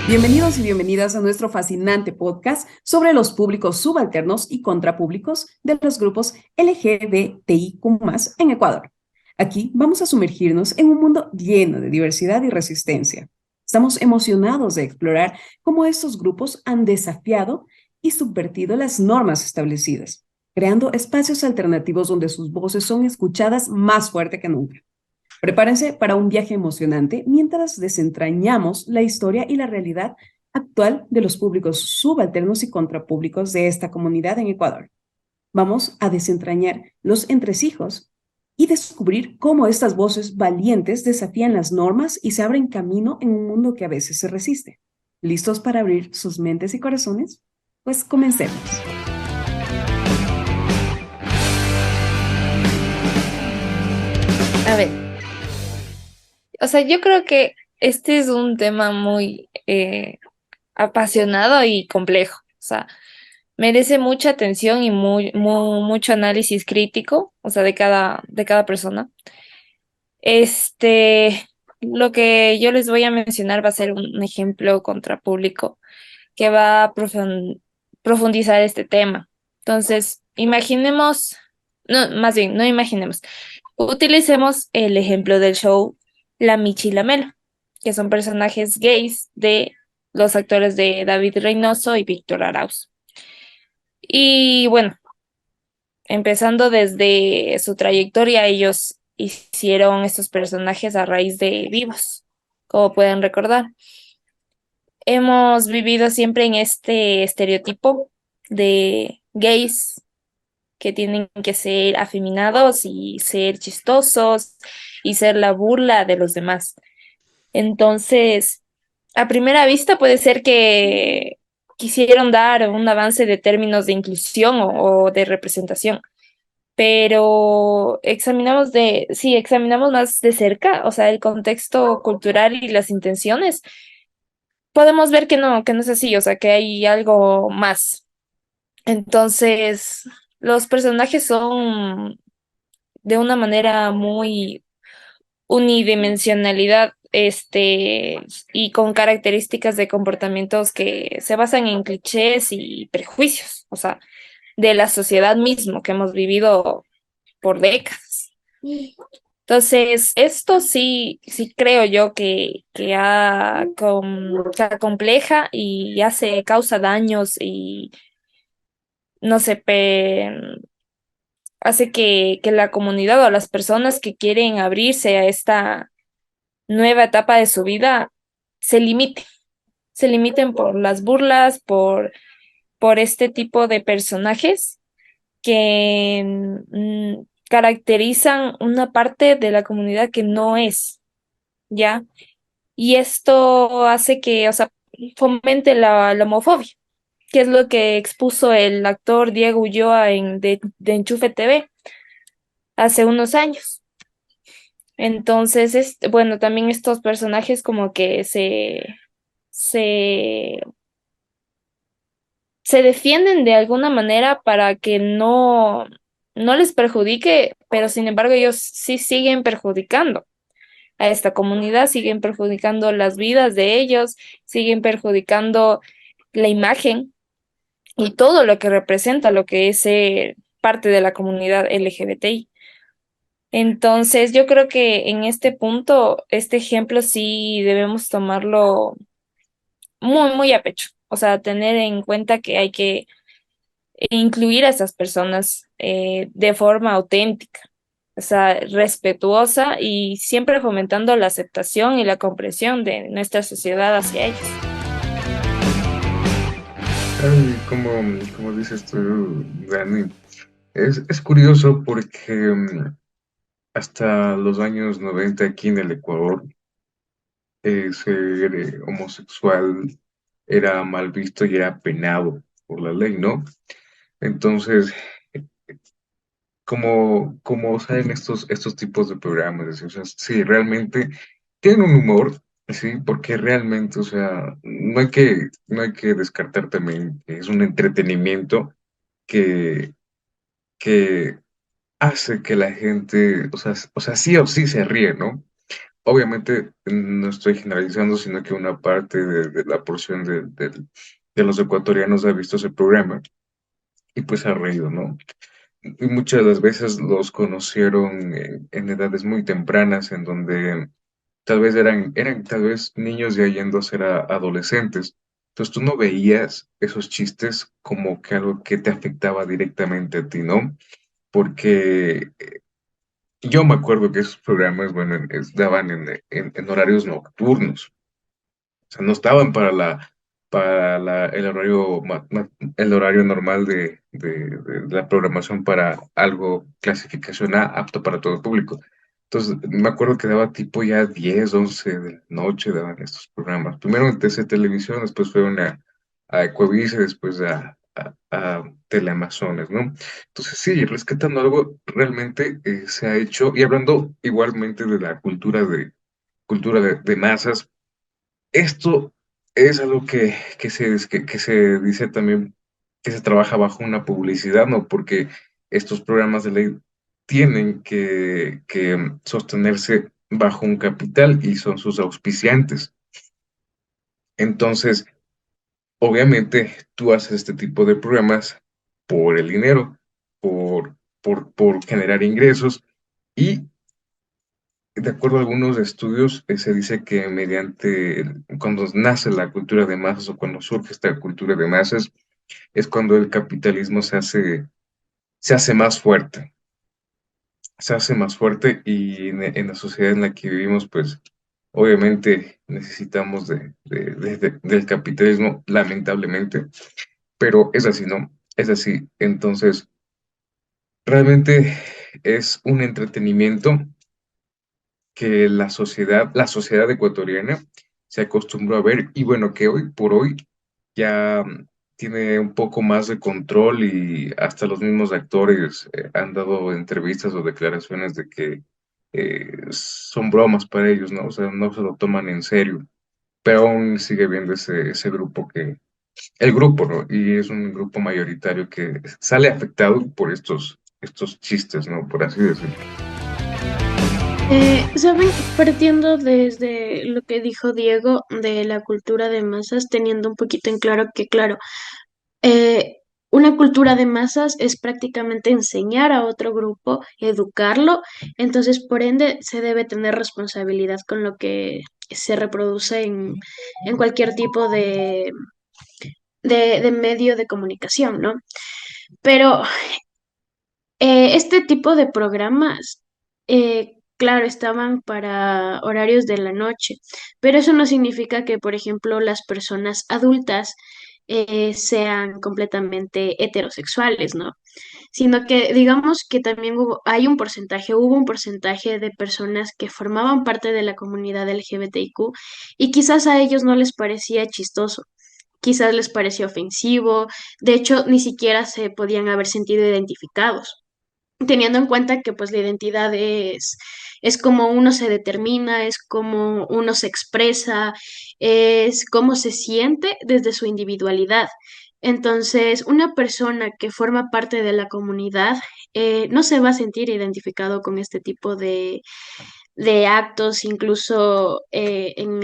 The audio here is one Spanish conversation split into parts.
Bienvenidos y bienvenidas a nuestro fascinante podcast sobre los públicos subalternos y contrapúblicos de los grupos LGBTIQ+ en Ecuador. Aquí vamos a sumergirnos en un mundo lleno de diversidad y resistencia. Estamos emocionados de explorar cómo estos grupos han desafiado y subvertido las normas establecidas, creando espacios alternativos donde sus voces son escuchadas más fuerte que nunca. Prepárense para un viaje emocionante mientras desentrañamos la historia y la realidad actual de los públicos subalternos y contrapúblicos de esta comunidad en Ecuador. Vamos a desentrañar los entresijos y descubrir cómo estas voces valientes desafían las normas y se abren camino en un mundo que a veces se resiste. ¿Listos para abrir sus mentes y corazones? Pues comencemos. A ver, o sea, yo creo que este es un tema muy apasionado y complejo. O sea, merece mucha atención y mucho análisis crítico, o sea, de cada persona. Este, lo que yo les voy a mencionar va a ser un ejemplo contrapúblico que va a profundizar este tema. Entonces, imaginemos, no, más bien, no imaginemos. Utilicemos el ejemplo del show La Michi y la Melo, que son personajes gays de los actores de David Reynoso y Víctor Arauz. Y bueno, empezando desde su trayectoria, ellos hicieron estos personajes a raíz de Vivos, como pueden recordar. Hemos vivido siempre en este estereotipo de gays que tienen que ser afeminados y ser chistosos y ser la burla de los demás. Entonces, a primera vista puede ser que quisieron dar un avance de términos de inclusión o de representación, pero si examinamos más de cerca, o sea, el contexto cultural y las intenciones, podemos ver que no es así, o sea, que hay algo más. Entonces, los personajes son de una manera muy unidimensionalidad, y con características de comportamientos que se basan en clichés y prejuicios, o sea, de la sociedad mismo que hemos vivido por décadas. Entonces, esto sí creo yo que acompleja y causa daños y no sé, hace que la comunidad o las personas que quieren abrirse a esta nueva etapa de su vida se limiten, se limiten por las burlas, por este tipo de personajes que caracterizan una parte de la comunidad que no es, ¿ya? Y esto hace que, o sea, fomente la homofobia, que es lo que expuso el actor Diego Ulloa de Enchufe TV hace unos años. Entonces, bueno, también estos personajes como que se, se defienden de alguna manera para que no les perjudique, pero sin embargo ellos sí siguen perjudicando a esta comunidad, siguen perjudicando las vidas de ellos, siguen perjudicando la imagen y todo lo que representa lo que es parte de la comunidad LGBTI. Entonces, yo creo que en este punto, este ejemplo sí debemos tomarlo muy a pecho. O sea, tener en cuenta que hay que incluir a esas personas de forma auténtica, o sea, respetuosa y siempre fomentando la aceptación y la comprensión de nuestra sociedad hacia ellos. Ay, como dices tú, Dani, es curioso porque hasta los años 90 aquí en el Ecuador, ser homosexual era mal visto y era penado por la ley, ¿no? Entonces, como salen estos tipos de programas, así, o sea, sí, realmente tienen un humor, sí, porque realmente, o sea, no hay que descartar también que es un entretenimiento que, que hace que la gente, o sea, sí o sí se ríe, ¿no? obviamente no estoy generalizando, sino que una parte de la porción de los ecuatorianos ha visto ese programa y pues ha reído, ¿no? Y muchas de las veces los conocieron en edades muy tempranas, en donde tal vez eran tal vez niños ya yendo a ser adolescentes. Entonces tú no veías esos chistes como que algo que te afectaba directamente a ti, ¿no? Porque yo me acuerdo que esos programas, bueno, daban en horarios nocturnos. O sea, no estaban el horario, el horario normal de la programación para algo clasificación A apto para todo el público. Entonces, me acuerdo que daba tipo ya 10 11 de la noche daban estos programas. Primero en TC Televisión, después fueron a Ecuavisa, y después a Teleamazones, ¿no? Entonces, sí, rescatando algo, realmente se ha hecho, y hablando igualmente de la cultura de masas, esto es algo que se dice también que se trabaja bajo una publicidad, ¿no? Porque estos programas de ley tienen que sostenerse bajo un capital y son sus auspiciantes. Entonces, obviamente, tú haces este tipo de programas por el dinero, por generar ingresos y de acuerdo a algunos estudios, se dice que cuando nace la cultura de masas o cuando surge esta cultura de masas, es cuando el capitalismo se hace más fuerte, se hace más fuerte y en la sociedad en la que vivimos, pues obviamente necesitamos del capitalismo, lamentablemente, pero es así, ¿no? Es así. Entonces, realmente es un entretenimiento que la sociedad ecuatoriana se acostumbró a ver y bueno, que hoy por hoy ya tiene un poco más de control y hasta los mismos actores han dado entrevistas o declaraciones de que son bromas para ellos, ¿no? O sea, no se lo toman en serio, pero aún sigue viendo ese grupo el grupo, ¿no? Y es un grupo mayoritario que sale afectado por estos chistes, ¿no? Por así decirlo. ¿Saben? Partiendo desde lo que dijo Diego de la cultura de masas, teniendo un poquito en claro que, claro, eh, una cultura de masas es prácticamente enseñar a otro grupo, educarlo, entonces por ende se debe tener responsabilidad con lo que se reproduce en cualquier tipo de medio de comunicación, ¿no? Pero este tipo de programas, claro, estaban para horarios de la noche, pero eso no significa que, por ejemplo, las personas adultas sean completamente heterosexuales, ¿no? Sino que digamos que también hubo un porcentaje de personas que formaban parte de la comunidad LGBTIQ y quizás a ellos no les parecía chistoso. Quizás les parecía ofensivo, de hecho, ni siquiera se podían haber sentido identificados teniendo en cuenta que pues la identidad es como uno se determina, es como uno se expresa, es cómo se siente desde su individualidad. Entonces, una persona que forma parte de la comunidad no se va a sentir identificado con este tipo de actos, incluso en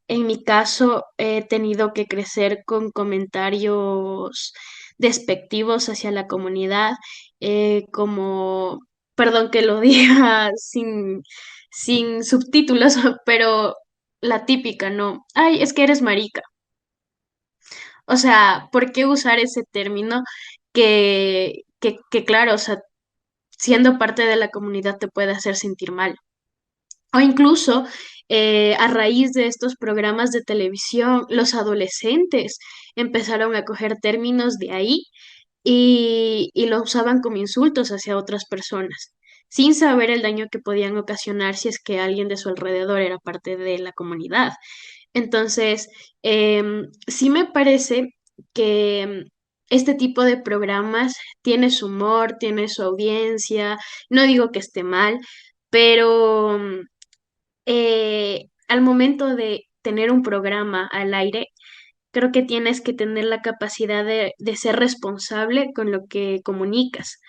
mi caso, he tenido que crecer con comentarios despectivos hacia la comunidad, como, perdón que lo diga sin subtítulos, pero la típica, ¿no? Ay, es que eres marica. O sea, ¿por qué usar ese término que claro, o sea, siendo parte de la comunidad te puede hacer sentir mal? O incluso a raíz de estos programas de televisión, los adolescentes empezaron a coger términos de ahí y lo usaban como insultos hacia otras personas, sin saber el daño que podían ocasionar si es que alguien de su alrededor era parte de la comunidad. Entonces, sí me parece que este tipo de programas tiene su humor, tiene su audiencia, no digo que esté mal, pero al momento de tener un programa al aire, creo que tienes que tener la capacidad de ser responsable con lo que comunicas,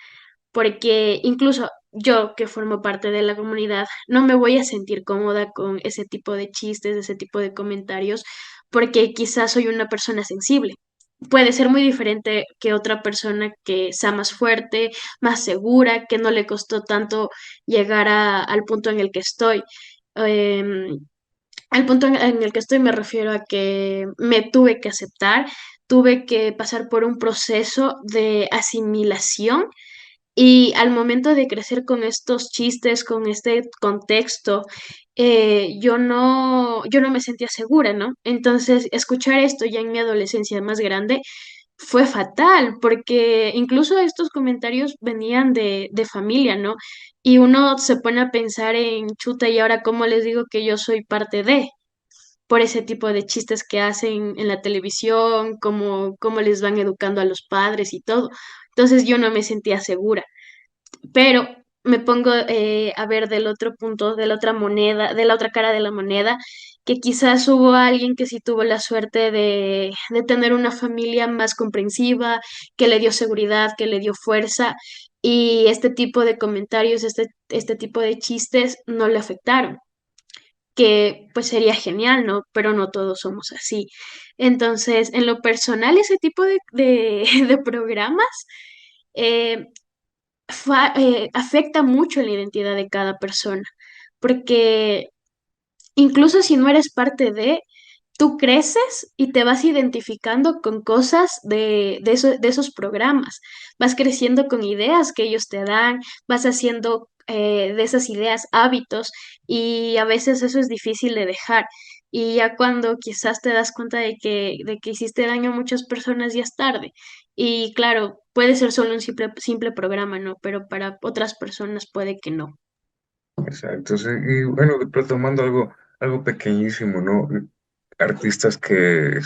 porque incluso yo que formo parte de la comunidad no me voy a sentir cómoda con ese tipo de chistes, ese tipo de comentarios, porque quizás soy una persona sensible. Puede ser muy diferente que otra persona que sea más fuerte, más segura, que no le costó tanto llegar al punto en el que estoy. Em, Al punto en el que estoy me refiero a que me tuve que aceptar, tuve que pasar por un proceso de asimilación y al momento de crecer con estos chistes, con este contexto, yo no me sentía segura, ¿no? Entonces, escuchar esto ya en mi adolescencia más grande fue fatal, porque incluso estos comentarios venían de familia, ¿no? Y uno se pone a pensar en chuta y ahora cómo les digo que yo soy parte de por ese tipo de chistes que hacen en la televisión, cómo les van educando a los padres y todo. Entonces yo no me sentía segura, pero me pongo a ver del otro punto, de la otra moneda, de la otra cara de la moneda, que quizás hubo alguien que sí tuvo la suerte de tener una familia más comprensiva, que le dio seguridad, que le dio fuerza, y este tipo de comentarios, este tipo de chistes no le afectaron, que pues sería genial, ¿no? Pero no todos somos así. Entonces, en lo personal, ese tipo de programas eh, afecta mucho la identidad de cada persona, porque incluso si no eres parte de, tú creces y te vas identificando con cosas de esos programas, vas creciendo con ideas que ellos te dan, vas haciendo de esas ideas hábitos y a veces eso es difícil de dejar. Y ya cuando quizás te das cuenta de que hiciste daño a muchas personas, ya es tarde. Y claro, puede ser solo un simple programa, ¿no? Pero para otras personas puede que no. Exacto, sí. Y bueno, retomando algo pequeñísimo, ¿no? Artistas que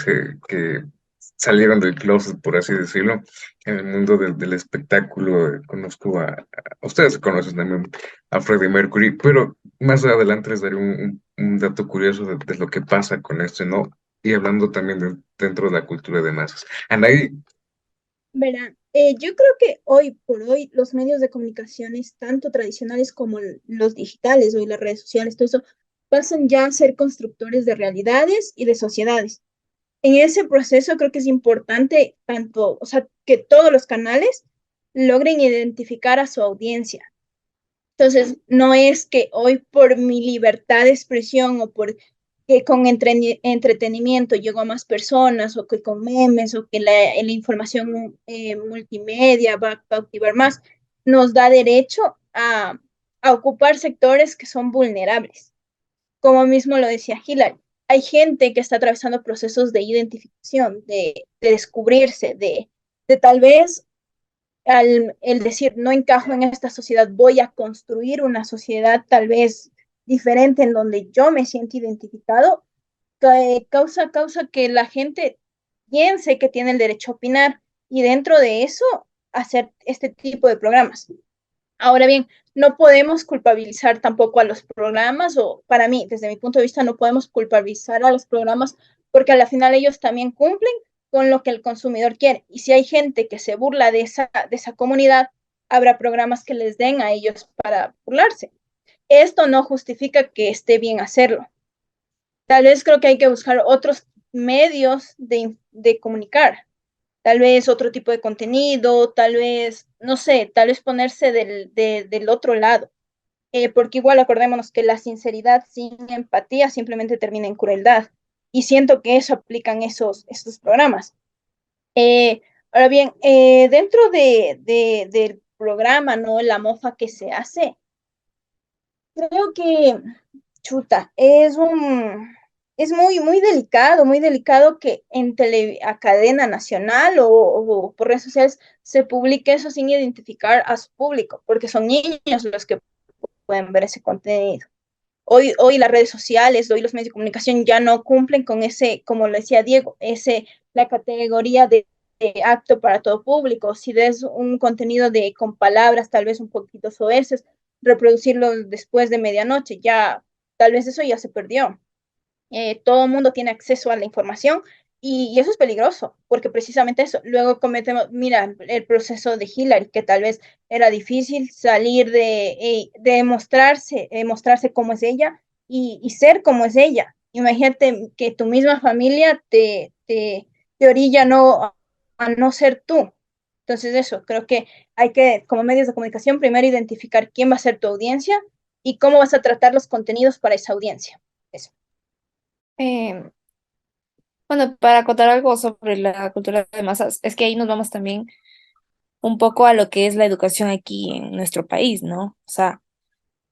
salieron del closet, por así decirlo, en el mundo del espectáculo. Conozco ustedes conocen también a Freddie Mercury, pero más adelante les daré un dato curioso de lo que pasa con esto, ¿no? Y hablando también dentro de la cultura de masas. Anaí, Verán, yo creo que hoy por hoy los medios de comunicaciones, tanto tradicionales como los digitales, hoy las redes sociales, todo eso, pasan ya a ser constructores de realidades y de sociedades. En ese proceso creo que es importante tanto, o sea, que todos los canales logren identificar a su audiencia. Entonces, no es que hoy por mi libertad de expresión o por que con entretenimiento llego a más personas o que con memes o que la información multimedia va a cautivar más, nos da derecho a ocupar sectores que son vulnerables. Como mismo lo decía Hillary, hay gente que está atravesando procesos de identificación, de descubrirse, de tal vez el decir no encajo en esta sociedad, voy a construir una sociedad tal vez diferente en donde yo me siento identificado, causa que la gente piense que tiene el derecho a opinar y dentro de eso hacer este tipo de programas. Ahora bien, no podemos culpabilizar tampoco a los programas, o para mí, desde mi punto de vista, no podemos culpabilizar a los programas porque al final ellos también cumplen con lo que el consumidor quiere. Y si hay gente que se burla de esa comunidad, habrá programas que les den a ellos para burlarse. Esto no justifica que esté bien hacerlo. Tal vez creo que hay que buscar otros medios de comunicar, tal vez otro tipo de contenido, tal vez, no sé, tal vez ponerse del otro lado, porque igual acordémonos que la sinceridad sin empatía simplemente termina en crueldad, y siento que eso aplican esos programas. Ahora bien, dentro del programa, ¿no? La mofa que se hace, creo que, chuta, es muy delicado que en a cadena nacional o por redes sociales se publique eso sin identificar a su público, porque son niños los que pueden ver ese contenido. Hoy las redes sociales, hoy los medios de comunicación ya no cumplen con ese, como lo decía Diego, la categoría de apto para todo público. Si ves un contenido con palabras tal vez un poquito soeces, reproducirlo después de medianoche, ya tal vez eso ya se perdió. Todo el mundo tiene acceso a la información Y eso es peligroso, porque precisamente eso, luego cometemos, mira, el proceso de Hillary, que tal vez era difícil salir de mostrarse como es ella y ser como es ella. Imagínate que tu misma familia te orilla a no ser tú. Entonces eso, creo que hay que, como medios de comunicación, primero identificar quién va a ser tu audiencia y cómo vas a tratar los contenidos para esa audiencia. Eso. Eh, bueno, para acotar algo sobre la cultura de masas, es que ahí nos vamos también un poco a lo que es la educación aquí en nuestro país, ¿no? O sea,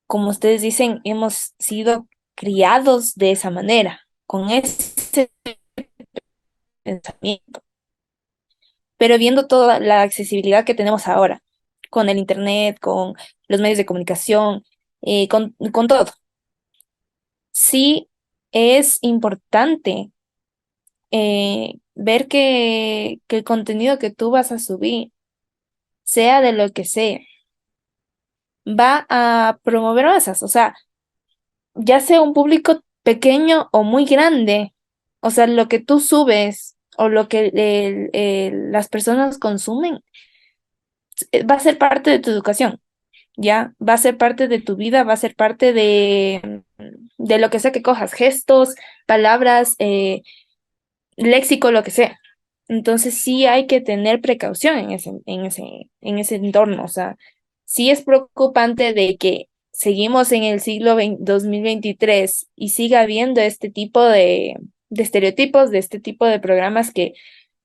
como ustedes dicen, hemos sido criados de esa manera, con ese pensamiento, pero viendo toda la accesibilidad que tenemos ahora, con el internet, con los medios de comunicación, con todo. Sí es importante ver que el contenido que tú vas a subir, sea de lo que sea, va a promover masas, o sea, ya sea un público pequeño o muy grande, o sea, lo que tú subes o lo que las personas consumen va a ser parte de tu educación, ¿ya? Va a ser parte de tu vida, va a ser parte de lo que sea que cojas, gestos, palabras, léxico, lo que sea. Entonces sí hay que tener precaución en ese entorno. O sea, sí es preocupante de que seguimos en el siglo 2023 y siga habiendo este tipo de estereotipos, de este tipo de programas que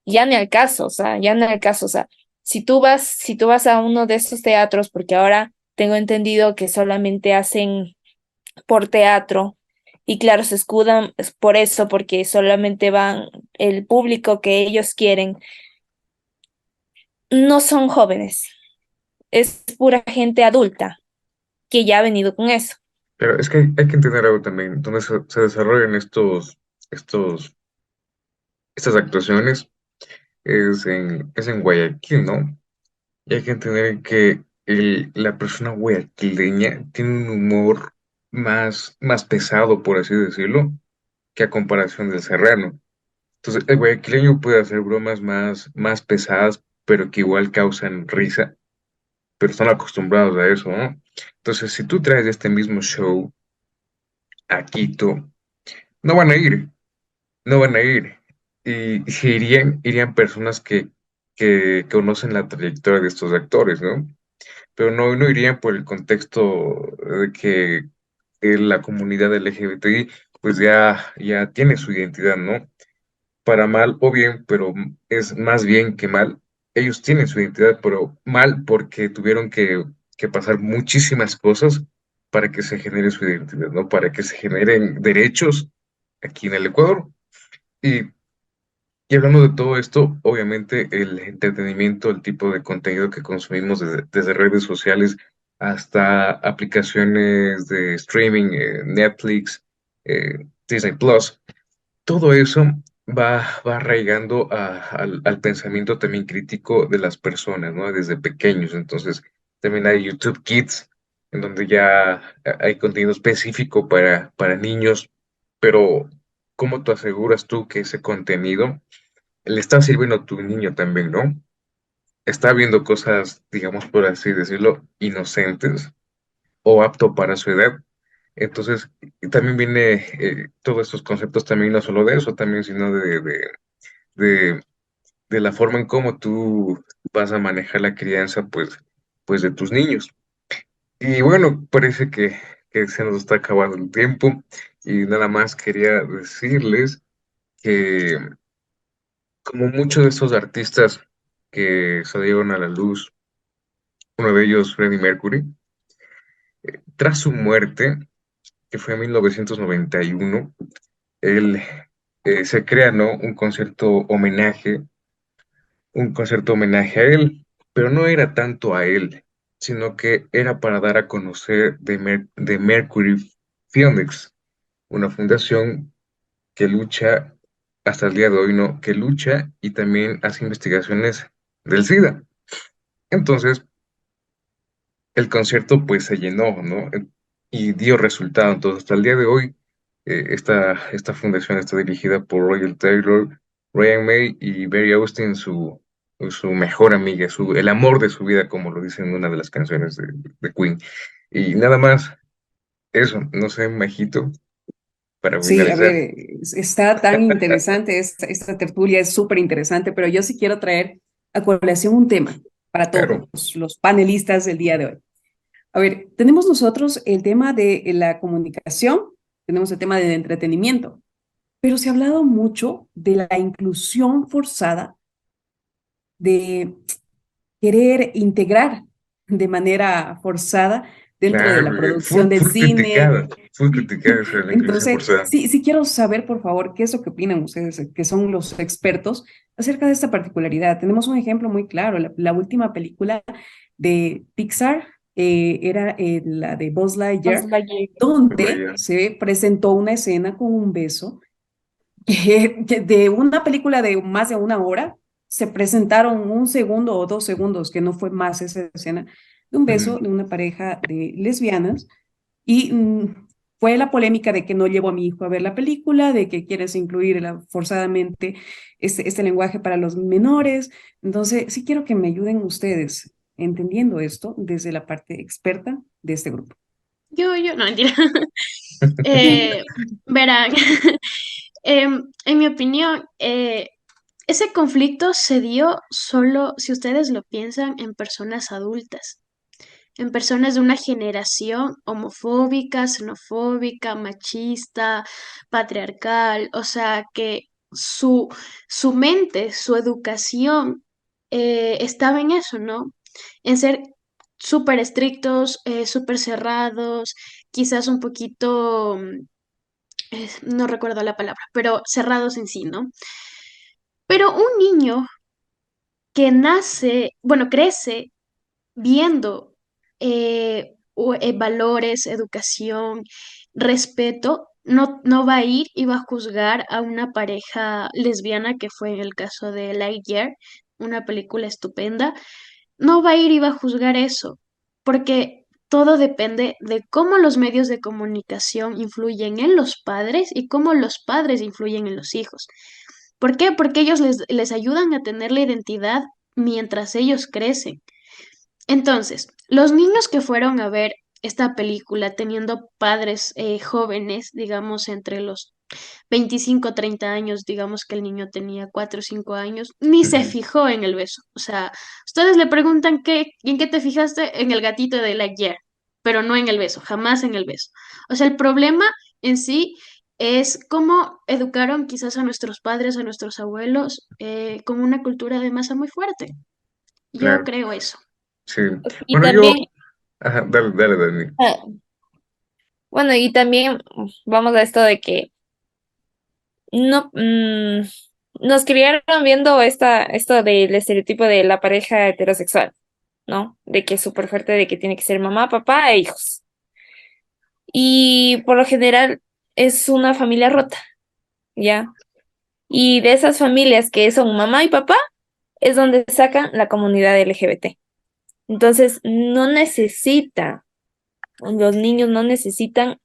ya no al caso, o sea, ya no al caso. O sea, si tú vas a uno de esos teatros, porque ahora tengo entendido que solamente hacen por teatro. Y claro, se escudan por eso, porque solamente van el público que ellos quieren. No son jóvenes, es pura gente adulta que ya ha venido con eso. Pero es que hay que entender algo también, donde se desarrollan estos, estas actuaciones es en Guayaquil, ¿no? Y hay que entender que la persona guayaquileña tiene un humor más pesado, por así decirlo, que a comparación del serrano. Entonces, el guayaquileño puede hacer bromas más pesadas, pero que igual causan risa, pero están acostumbrados a eso, ¿no? Entonces, si tú traes este mismo show a Quito, no van a ir, no van a ir. Y si irían personas que conocen la trayectoria de estos actores, ¿no? Pero no irían por el contexto de que la comunidad LGBTI pues ya tiene su identidad, ¿no? Para mal o bien, pero es más bien que mal. Ellos tienen su identidad, pero mal porque tuvieron que pasar muchísimas cosas para que se genere su identidad, ¿no? Para que se generen derechos aquí en el Ecuador. Y, y hablando de todo esto, obviamente el entretenimiento, el tipo de contenido que consumimos desde redes sociales hasta aplicaciones de streaming, Netflix, Disney Plus, todo eso va arraigando al pensamiento también crítico de las personas, ¿no? Desde pequeños. Entonces, también hay YouTube Kids, en donde ya hay contenido específico para niños, pero ¿cómo te aseguras tú que ese contenido le está sirviendo a tu niño también, ¿no? Está viendo cosas, digamos, por así decirlo, inocentes o apto para su edad. Entonces, también viene todos estos conceptos también no solo de eso, también, sino de, de la forma en cómo tú vas a manejar la crianza, pues de tus niños. Y bueno, parece que se nos está acabando el tiempo y nada más quería decirles que como muchos de estos artistas que salieron a la luz, uno de ellos, Freddie Mercury, tras su muerte, que fue en 1991, él se crea, ¿no? Un concierto homenaje a él, pero no era tanto a él, sino que era para dar a conocer de Mercury Filmics, una fundación que lucha hasta el día de hoy, ¿no? Que lucha y también hace investigaciones del SIDA. Entonces, el concierto pues se llenó, ¿no? Y dio resultado. Entonces, hasta el día de hoy, esta fundación está dirigida por Royal Taylor Ryan May y Barry Austin, su mejor amiga, el amor de su vida, como lo dice en una de las canciones de Queen. Y nada más, eso, no sé, Majito, para Sí, a ver, finalizar. está tan interesante, esta tertulia es súper interesante, pero yo sí quiero traer a colación un tema para todos Claro, los panelistas del día de hoy. A ver, tenemos nosotros el tema de la comunicación, tenemos el tema del entretenimiento, pero se ha hablado mucho de la inclusión forzada, de querer integrar de manera forzada dentro de la claro, producción del cine. full criticada esa la inclusión Entonces, forzada. sí, sí quiero saber, por favor, qué es lo que opinan ustedes, que son los expertos, acerca de esta particularidad. Tenemos un ejemplo muy claro, la última película de Pixar era la de Buzz Buzz Lightyear, Lightyear. donde Vaya. se presentó una escena con un beso que de una película de más de una hora, se presentaron un segundo o 2 segundos, que no fue más esa escena, de un beso Ujú. de una pareja de lesbianas y fue la polémica de que no llevo a mi hijo a ver la película, de que quieres incluir forzadamente este lenguaje para los menores. Entonces, sí quiero que me ayuden ustedes entendiendo esto desde la parte experta de este grupo. No, mentira. Eh, Verán, en mi opinión, ese conflicto se dio solo, si ustedes lo piensan, en personas adultas, en personas de una generación homofóbica, xenofóbica, machista, patriarcal, o sea, que su mente, su educación estaba en eso, ¿no? En ser súper estrictos, súper cerrados, quizás un poquito, no recuerdo la palabra, pero cerrados en sí, ¿no? Pero un niño que nace, bueno, crece viendo valores, educación, respeto, no va a ir y va a juzgar a una pareja lesbiana, que fue en el caso de Lightyear, una película estupenda, no va a ir y va a juzgar eso, porque todo depende de cómo los medios de comunicación influyen en los padres y cómo los padres influyen en los hijos. ¿Por qué? Porque ellos les ayudan a tener la identidad mientras ellos crecen. Entonces, los niños que fueron a ver esta película teniendo padres jóvenes, digamos entre los 25 30 años, digamos que el niño tenía 4 o 5 años, ni se Ujú. fijó en el beso. O sea, ustedes le preguntan ¿en qué te fijaste? En el gatito de Lightyear, pero no en el beso, jamás en el beso. O sea, el problema en sí es cómo educaron quizás a nuestros padres, a nuestros abuelos, con una cultura de masa muy fuerte. Yo Claro, creo eso. sí. Y Bueno, también, ajá, dale, Dani. ah, bueno, y también vamos a esto de que no nos criaron viendo esto del estereotipo de la pareja heterosexual, ¿no? De que es súper fuerte, de que tiene que ser mamá, papá e hijos. Y por lo general es una familia rota, ¿ya? Y de esas familias que son mamá y papá, es donde sacan la comunidad LGBT. Entonces, los niños no necesitan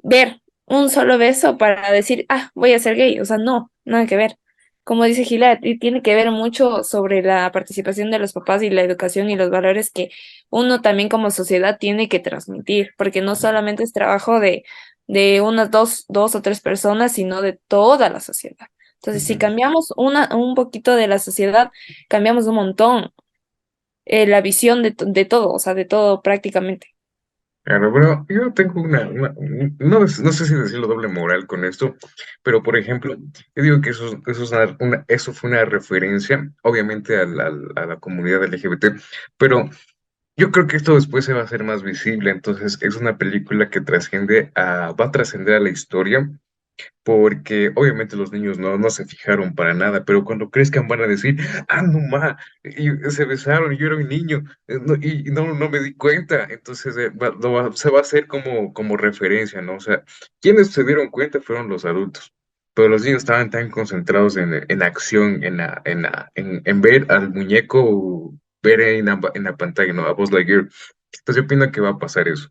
ver un solo beso para decir, ah, voy a ser gay. O sea, no, nada que ver. Como dice Gilad, y tiene que ver mucho sobre la participación de los papás y la educación y los valores que uno también como sociedad tiene que transmitir, porque no solamente es trabajo de unas dos o tres personas, sino de toda la sociedad. Entonces, si Ujú. cambiamos un poquito de la sociedad, cambiamos un montón la visión de todo, o sea, de todo prácticamente. Claro, bueno, yo tengo no sé si decirlo doble moral con esto, pero por ejemplo, yo digo que eso fue una referencia, obviamente, a la comunidad LGBT, pero yo creo que esto después se va a hacer más visible, entonces es una película que va a trascender a la historia porque obviamente los niños no se fijaron para nada, pero cuando crezcan van a decir, ah, no ma, y se besaron, y yo era un niño, y no me di cuenta, entonces se va a hacer como referencia, ¿no? O sea, quienes se dieron cuenta fueron los adultos, pero los niños estaban tan concentrados en acción, en ver al muñeco, ver en la pantalla, ¿no? A Buzz Lightyear. Entonces yo opino que va a pasar eso.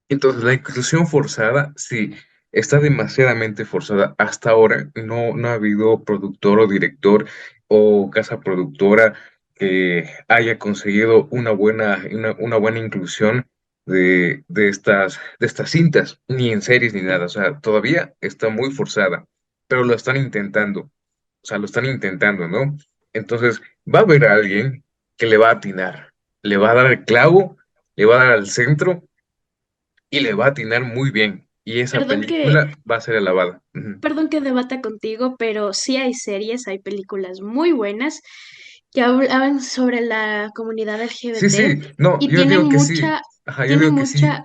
Entonces, la inclusión forzada, sí, está demasiadamente forzada. Hasta ahora no ha habido productor o director o casa productora que haya conseguido una buena inclusión de estas cintas, ni en series ni nada. O sea, todavía está muy forzada, pero lo están intentando. O sea, lo están intentando, ¿no? Entonces, va a haber alguien que le va a atinar, le va a dar el clavo, le va a dar al centro y le va a atinar muy bien. Y esa Perdón que, película va a ser alabada. Ujú. perdón que debata contigo, pero sí hay series, hay películas muy buenas que hablan sobre la comunidad Sí, LGBT sí, no, y yo digo que sí. Ajá, yo tienen digo mucha,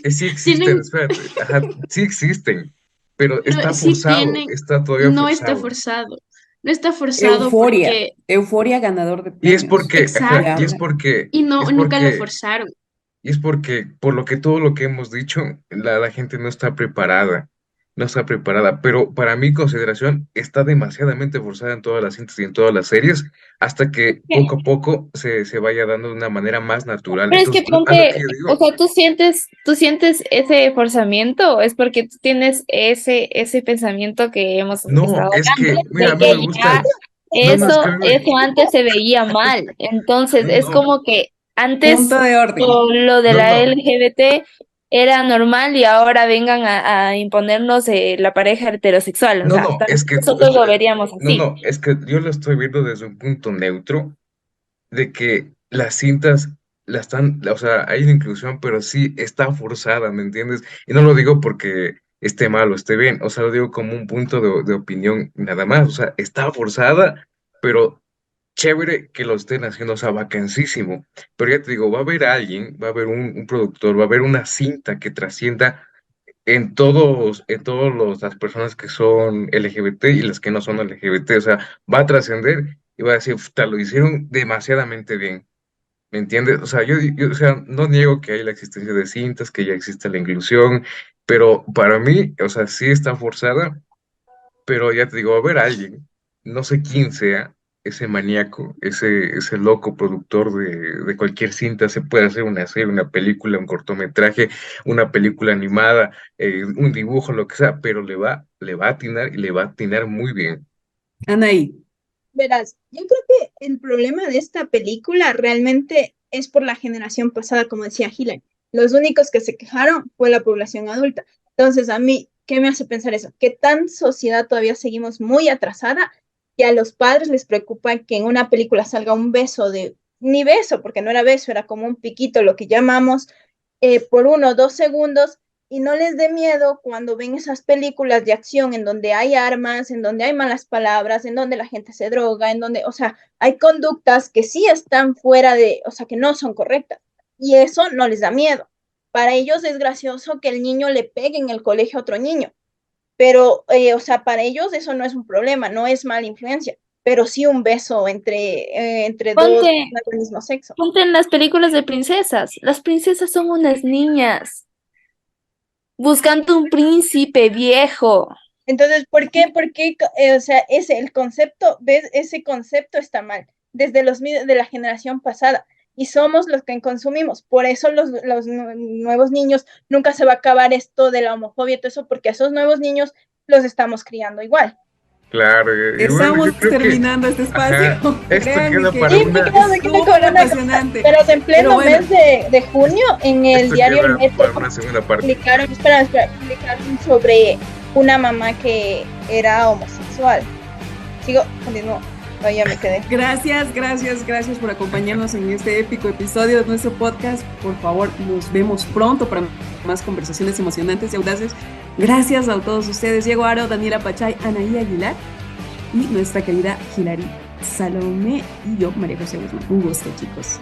que sí existen, tienen, espérate, ajá, sí existen, pero está sí forzado, tienen, está todavía no está forzado. forzado, no está forzado Euforia, porque, Euforia ganador de Y es premios, porque, ajá, ya exacto, y no, es nunca lo porque forzaron. Y es porque, por lo que todo lo que hemos dicho, la gente no está preparada, no está preparada, pero para mi consideración está demasiadamente forzada en todas las cintas y en todas las series, hasta que poco a poco se vaya dando de una manera más natural. Pero es que Entonces, a lo que ponte, yo o digo, sea, tú sientes ese forzamiento, es porque tú tienes ese pensamiento que hemos no, estado es hablando, que, mira, a de mí me que gusta, ya no, no, es que a eso, mí eso antes se veía mal. Entonces, es no, como que punto antes de orden. lo de no, la no, LGBT era normal y ahora vengan a imponernos la pareja heterosexual. O no, sea, no, es que tú, nosotros lo veríamos no, así. no, es que yo lo estoy viendo desde un punto neutro de que las cintas o sea, hay una inclusión, pero sí está forzada, ¿me entiendes? Y no lo digo porque esté mal o esté bien, o sea, lo digo como un punto de opinión nada más, o sea, está forzada, pero chévere que lo estén haciendo, o sea, vacancísimo. Pero ya te digo, va a haber alguien, va a haber un productor, va a haber una cinta que trascienda en todos las personas que son LGBT y las que no son LGBT, o sea, va a trascender y va a decir, "Puta, lo hicieron demasiadamente bien, ¿me entiendes? O sea, o sea, no niego que hay la existencia de cintas, que ya existe la inclusión, pero para mí, o sea, sí está forzada, pero ya te digo, va a haber alguien, no sé quién sea, ese maníaco, ese loco productor de cualquier cinta, se puede hacer una serie, una película, un cortometraje, una película animada, un dibujo, lo que sea, pero le va a atinar y le va a atinar muy bien. Anaí, Verás, yo creo que el problema de esta película realmente es por la generación pasada, como decía Hillary. Los únicos que se quejaron fue la población adulta. Entonces, a mí, ¿qué me hace pensar eso? Que tan sociedad todavía seguimos muy atrasada que a los padres les preocupa que en una película salga un beso ni beso, porque no era beso, era como un piquito, lo que llamamos, por 1 o 2 segundos y no les dé miedo cuando ven esas películas de acción en donde hay armas, en donde hay malas palabras, en donde la gente se droga, en donde, o sea, hay conductas que sí están fuera de, o sea, que no son correctas. Y eso no les da miedo. Para ellos es gracioso que el niño le pegue en el colegio a otro niño, pero, o sea, para ellos eso no es un problema, no es mala influencia, pero sí un beso entre dos Ponte, del mismo sexo. ponte en las películas de princesas. Las princesas son unas niñas buscando un príncipe viejo. Entonces, ¿por qué, o sea, el concepto, ves, ese concepto está mal, desde de la generación pasada, y somos los que consumimos, por eso los nuevos niños, nunca se va a acabar esto de la homofobia y todo eso, porque a esos nuevos niños los estamos criando igual. Claro, y bueno, yo estamos creo que, terminando este espacio. ajá, esto Créanme queda que para Sí, una, me quedo con súper una, apasionante. pero en Pero pleno bueno, mes de junio, en el esto diario El queda Metro, para una segunda parte. publicaron sobre una mamá que era homosexual. Continúo. No, ya me quedé. gracias por acompañarnos en este épico episodio de nuestro podcast. Por favor, nos vemos pronto para más conversaciones emocionantes y audaces. Gracias a todos ustedes, Diego Aro, Daniela Pachay, Anaí Aguilar y nuestra querida Hilary Salomé y yo, María José Guzmán. Un gusto, chicos.